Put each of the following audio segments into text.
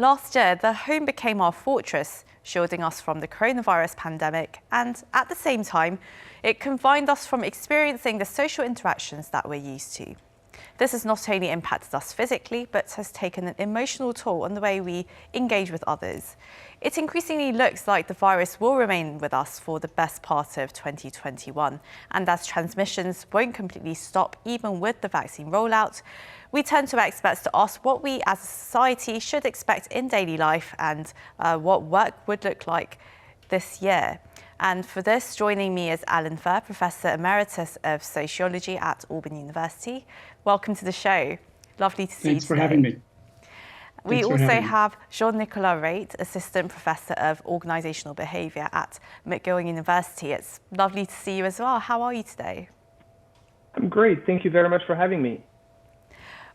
Last year, the home became our fortress, shielding us from the coronavirus pandemic, and at the same time, it confined us from experiencing the social interactions that we're used to. This has not only impacted us physically, but has taken an emotional toll on the way we engage with others. It increasingly looks like the virus will remain with us for the best part of 2021. And as transmissions won't completely stop, even with the vaccine rollout, we turn to experts to ask what we as a society should expect in daily life and what work would look like this year. And for this, joining me is Alan Furr, Professor Emeritus of Sociology at Auburn University. Welcome to the show. Lovely to see you today. Thanks for having me. We also have Jean-Nicolas Reit, Assistant Professor of Organisational Behaviour at McGill University. It's lovely to see you as well. How are you today? I'm great. Thank you very much for having me.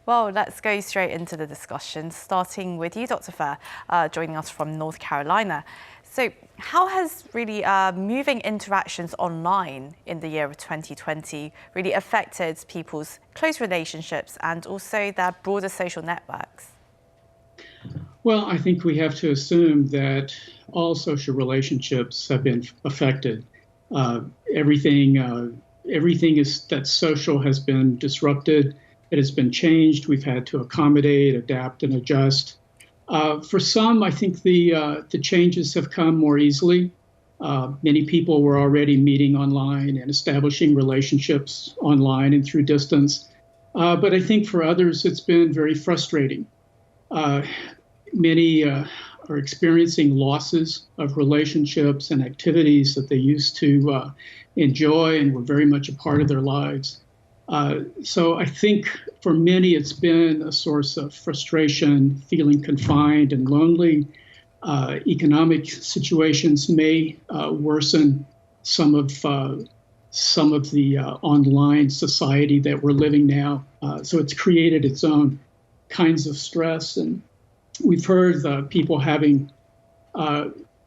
Well, let's go straight into the discussion, starting with you, Dr. Furr, joining us from North Carolina. So how has really moving interactions online in the year of 2020 really affected people's close relationships and also their broader social networks? Well, I think we have to assume that all social relationships have been affected. Everything that's social has been disrupted. It has been changed. We've had to accommodate, adapt, and adjust. For some, I think the changes have come more easily. Many people were already meeting online and establishing relationships online and through distance. But I think for others, it's been very frustrating. Many are experiencing losses of relationships and activities that they used to enjoy and were very much a part of their lives. So I think for many, it's been a source of frustration, feeling confined and lonely. Economic situations may worsen some of the online society that we're living now. So it's created its own kinds of stress. And we've heard people having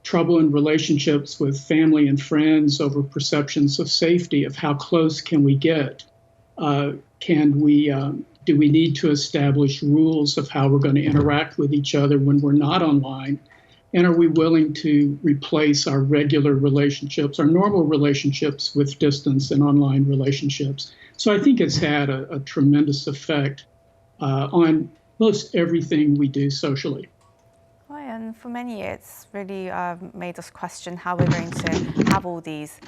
trouble in relationships with family and friends over perceptions of safety, of how close can we get? Do we need to establish rules of how we're going to interact with each other when we're not online? And are we willing to replace our regular relationships, our normal relationships, with distance and online relationships? So I think it's had a tremendous effect on most everything we do socially. And for many, it's really made us question how we're going to have all these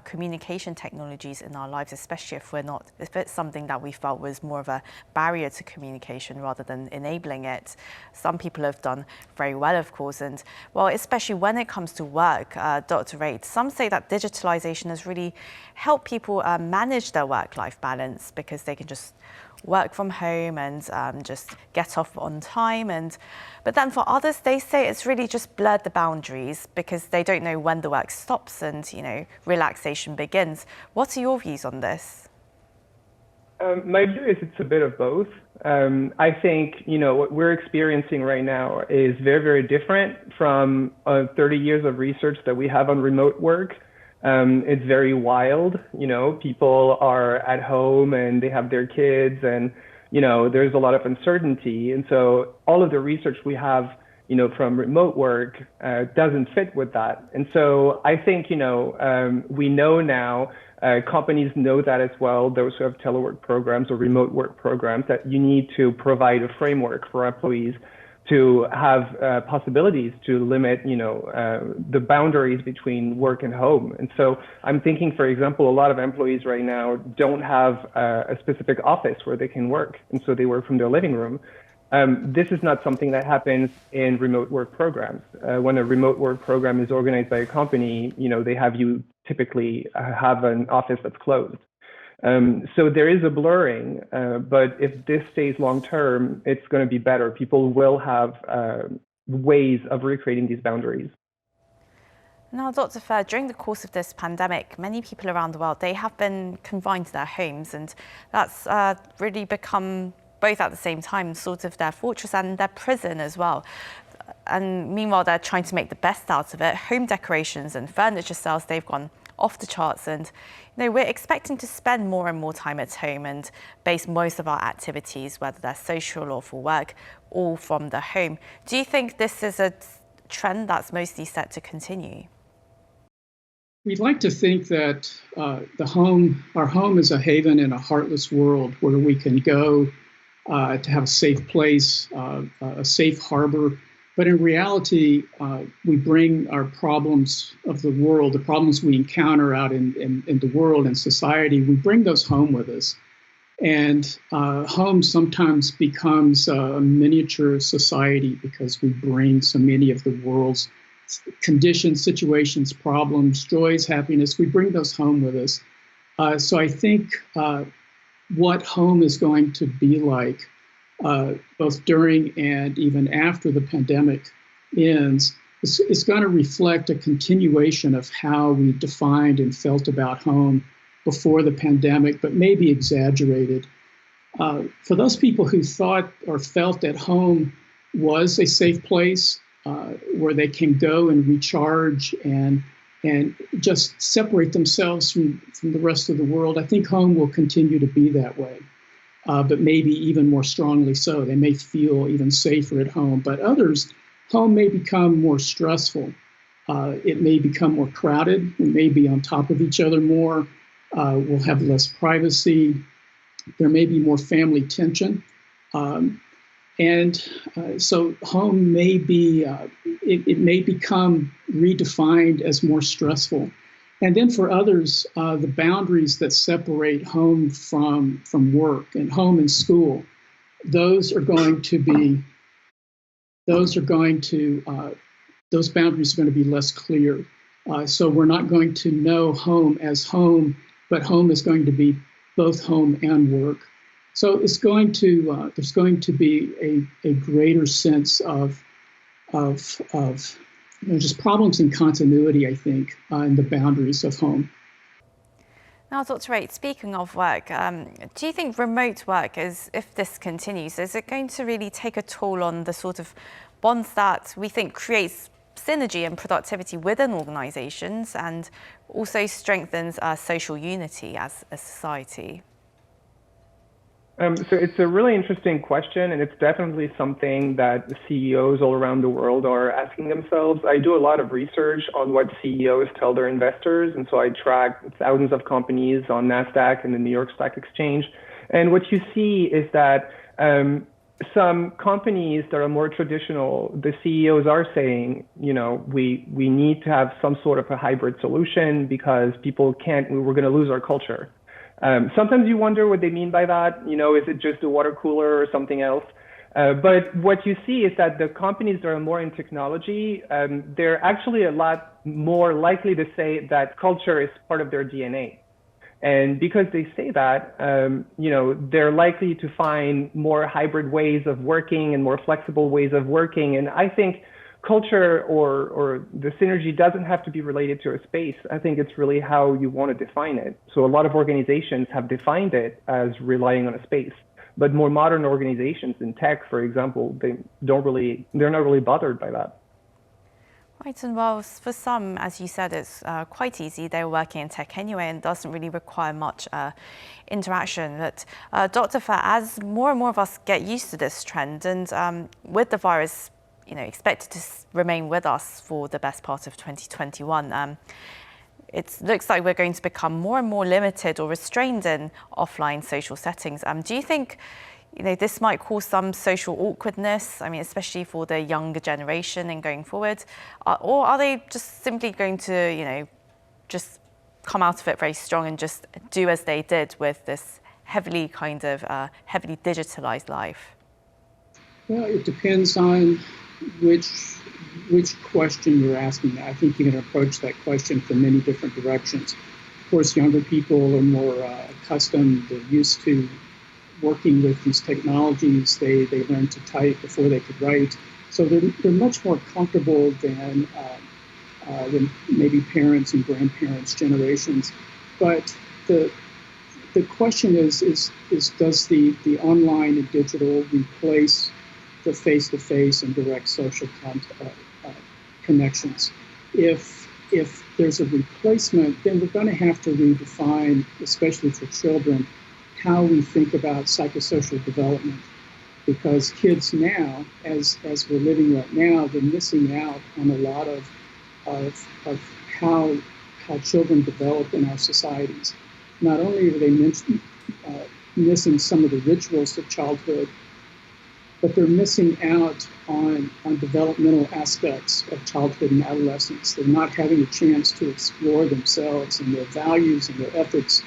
communication technologies in our lives, especially if it's something that we felt was more of a barrier to communication rather than enabling it. Some people have done very well, of course, and well, especially when it comes to work, Dr. Reit, some say that digitalization has really helped people manage their work-life balance because they can just work from home and just get off on time. But then for others, they say it's really just blurred the boundaries because they don't know when the work stops and, relaxation begins. What are your views on this? My view is it's a bit of both. I think, what we're experiencing right now is very, very different from 30 years of research that we have on remote work. It's very wild, people are at home and they have their kids and, there's a lot of uncertainty. And so all of the research we have, from remote work doesn't fit with that. And so I think, we know now, companies know that as well, those who have telework programs or remote work programs, that you need to provide a framework for employees to have possibilities to limit, the boundaries between work and home. And so I'm thinking, for example, a lot of employees right now don't have a specific office where they can work. And so they work from their living room. This is not something that happens in remote work programs. When a remote work program is organized by a company, they have you typically have an office that's closed. So there is a blurring, but if this stays long term, it's going to be better. People will have ways of recreating these boundaries. Now, Dr. Furr, during the course of this pandemic, many people around the world, they have been confined to their homes, and that's really become, both at the same time, sort of their fortress and their prison as well. And meanwhile, they're trying to make the best out of it. Home decorations and furniture sales, they've gone off the charts, and we're expecting to spend more and more time at home and base most of our activities, whether they're social or for work, all from the home. Do you think this is a trend that's mostly set to continue? We'd like to think that our home is a haven in a heartless world where we can go to have a safe place, a safe harbor. But in reality, we bring our problems of the world, the problems we encounter out in the world and society, we bring those home with us. And home sometimes becomes a miniature society because we bring so many of the world's conditions, situations, problems, joys, happiness, we bring those home with us. So I think what home is going to be like, both during and even after the pandemic ends, is going to reflect a continuation of how we defined and felt about home before the pandemic, but maybe exaggerated. For those people who thought or felt that home was a safe place where they can go and recharge and just separate themselves from the rest of the world, I think home will continue to be that way, but maybe even more strongly so. They may feel even safer at home, but others, home may become more stressful. It may become more crowded. We may be on top of each other more. We'll have less privacy. There may be more family tension. So home may be, it may become redefined as more stressful. And then for others, the boundaries that separate home from work and home and school, those boundaries are going to be less clear. So we're not going to know home as home, but home is going to be both home and work. So it's going to there's going to be a greater sense of just problems in continuity, I think, in the boundaries of home. Now, Dr. Raitt, speaking of work, do you think remote work, if this continues, is it going to really take a toll on the sort of bonds that we think creates synergy and productivity within organisations and also strengthens our social unity as a society? So it's a really interesting question, and it's definitely something that the CEOs all around the world are asking themselves. I do a lot of research on what CEOs tell their investors, and so I track thousands of companies on NASDAQ and the New York Stock Exchange. And what you see is that some companies that are more traditional, the CEOs are saying, we need to have some sort of a hybrid solution because we're going to lose our culture. Sometimes you wonder what they mean by that. Is it just a water cooler or something else? But what you see is that the companies that are more in technology, they're actually a lot more likely to say that culture is part of their DNA. And because they say that, they're likely to find more hybrid ways of working and more flexible ways of working. And I think culture or the synergy doesn't have to be related to a space. I think it's really how you want to define it. So a lot of organizations have defined it as relying on a space, but more modern organizations in tech, for example, they're not really bothered by that. Right, and well, for some, as you said, it's quite easy. They're working in tech anyway and doesn't really require much interaction. But Dr. Fair, as more and more of us get used to this trend and with the virus expected to remain with us for the best part of 2021. It looks like we're going to become more and more limited or restrained in offline social settings. Do you think this might cause some social awkwardness, especially for the younger generation and going forward? Or are they just simply going to, just come out of it very strong and just do as they did with this heavily digitalized life? Well, it depends on which question you're asking. I think you can approach that question from many different directions. Of course, younger people are more accustomed, they're used to working with these technologies. They learned to type before they could write. So they're much more comfortable than maybe parents and grandparents' generations. But the question is does the online and digital replace the face-to-face and direct social connections? If if there's a replacement, then we're going to have to redefine, especially for children, how we think about psychosocial development. Because kids now, as we're living right now, they're missing out on a lot of how children develop in our societies. Not only are they missing some of the rituals of childhood, but they're missing out on developmental aspects of childhood and adolescence. They're not having a chance to explore themselves and their values and their ethics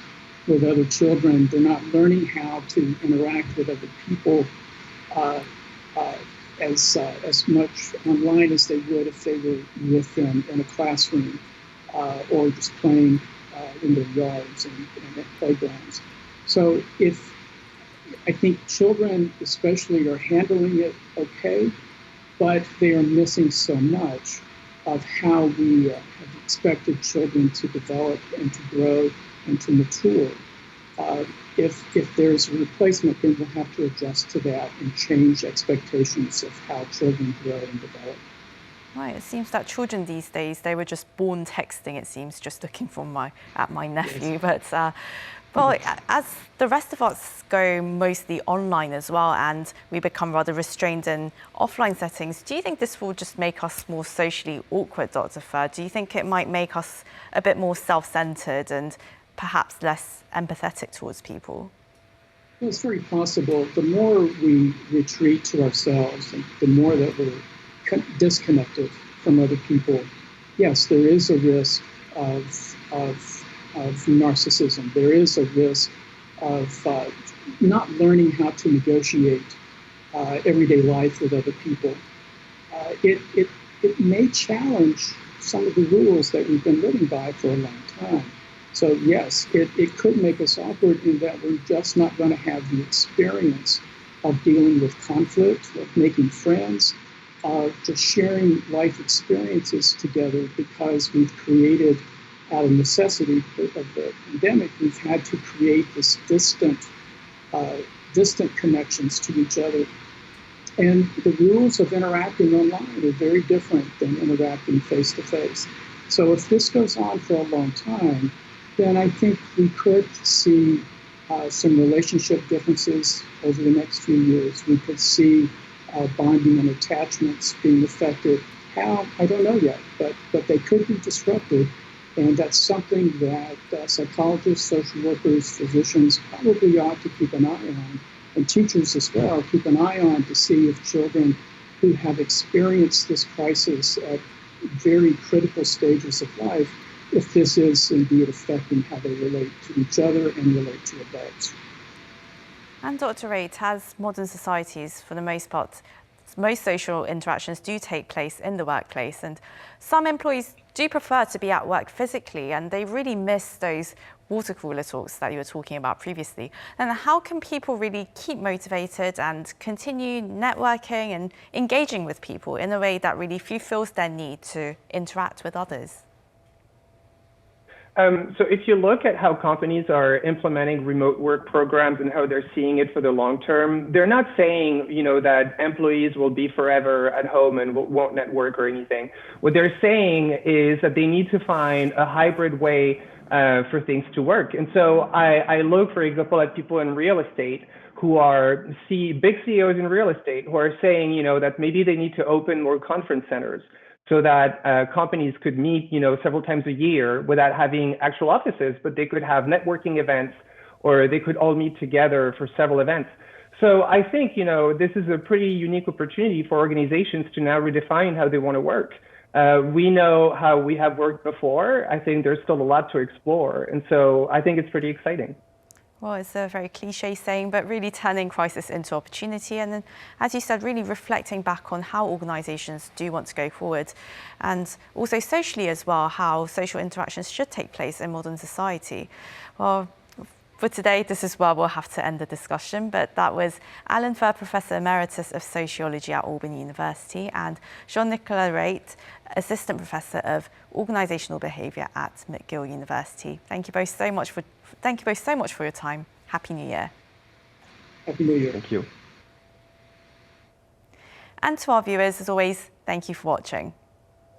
with other children. They're not learning how to interact with other people as much online as they would if they were with them in a classroom or just playing in their yards and at playgrounds. So I think children especially are handling it okay, but they are missing so much of how we have expected children to develop and to grow and to mature. If there's a replacement, then we'll have to adjust to that and change expectations of how children grow and develop. Right, it seems that children these days, they were just born texting, it seems, just looking at my nephew. Yes. But well, as the rest of us go mostly online as well, and we become rather restrained in offline settings, do you think this will just make us more socially awkward, Dr. Furr? Do you think it might make us a bit more self-centered and perhaps less empathetic towards people? Well, it's very possible. The more we retreat to ourselves, and the more that we're disconnected from other people, yes, there is a risk of narcissism. There is a risk of not learning how to negotiate everyday life with other people. It may challenge some of the rules that we've been living by for a long time. So yes, it could make us awkward in that we're just not going to have the experience of dealing with conflict, of making friends, of just sharing life experiences together, because we've created, out of necessity of the pandemic, we've had to create this distant connections to each other. And the rules of interacting online are very different than interacting face to face. So if this goes on for a long time, then I think we could see some relationship differences over the next few years. We could see bonding and attachments being affected. How? I don't know yet, but they could be disrupted. And that's something that psychologists, social workers, physicians probably ought to keep an eye on, and teachers as well, keep an eye on to see if children who have experienced this crisis at very critical stages of life, if this is indeed affecting how they relate to each other and relate to adults. And Dr. Raitt, as modern societies, for the most part, most social interactions do take place in the workplace, and some employees do prefer to be at work physically, and they really miss those water cooler talks that you were talking about previously. And how can people really keep motivated and continue networking and engaging with people in a way that really fulfills their need to interact with others? So if you look at how companies are implementing remote work programs and how they're seeing it for the long term, they're not saying, that employees will be forever at home and won't network or anything. What they're saying is that they need to find a hybrid way for things to work. And so I look, for example, at people in real estate who are big CEOs in real estate who are saying, that maybe they need to open more conference centers, so that companies could meet, several times a year without having actual offices, but they could have networking events, or they could all meet together for several events. So I think, this is a pretty unique opportunity for organizations to now redefine how they want to work. We know how we have worked before. I think there's still a lot to explore. And so I think it's pretty exciting. Well, it's a very cliche saying, but really turning crisis into opportunity. And then, as you said, really reflecting back on how organisations do want to go forward, and also socially as well, how social interactions should take place in modern society. Well, for today, this is where we'll have to end the discussion, but that was Alan Furr, Professor Emeritus of Sociology at Albany University, and Jean-Nicolas Raitt, Assistant Professor of Organisational Behaviour at McGill University. Thank you both so much for your time. Happy New Year. Happy New Year. Thank you. And to our viewers, as always, thank you for watching.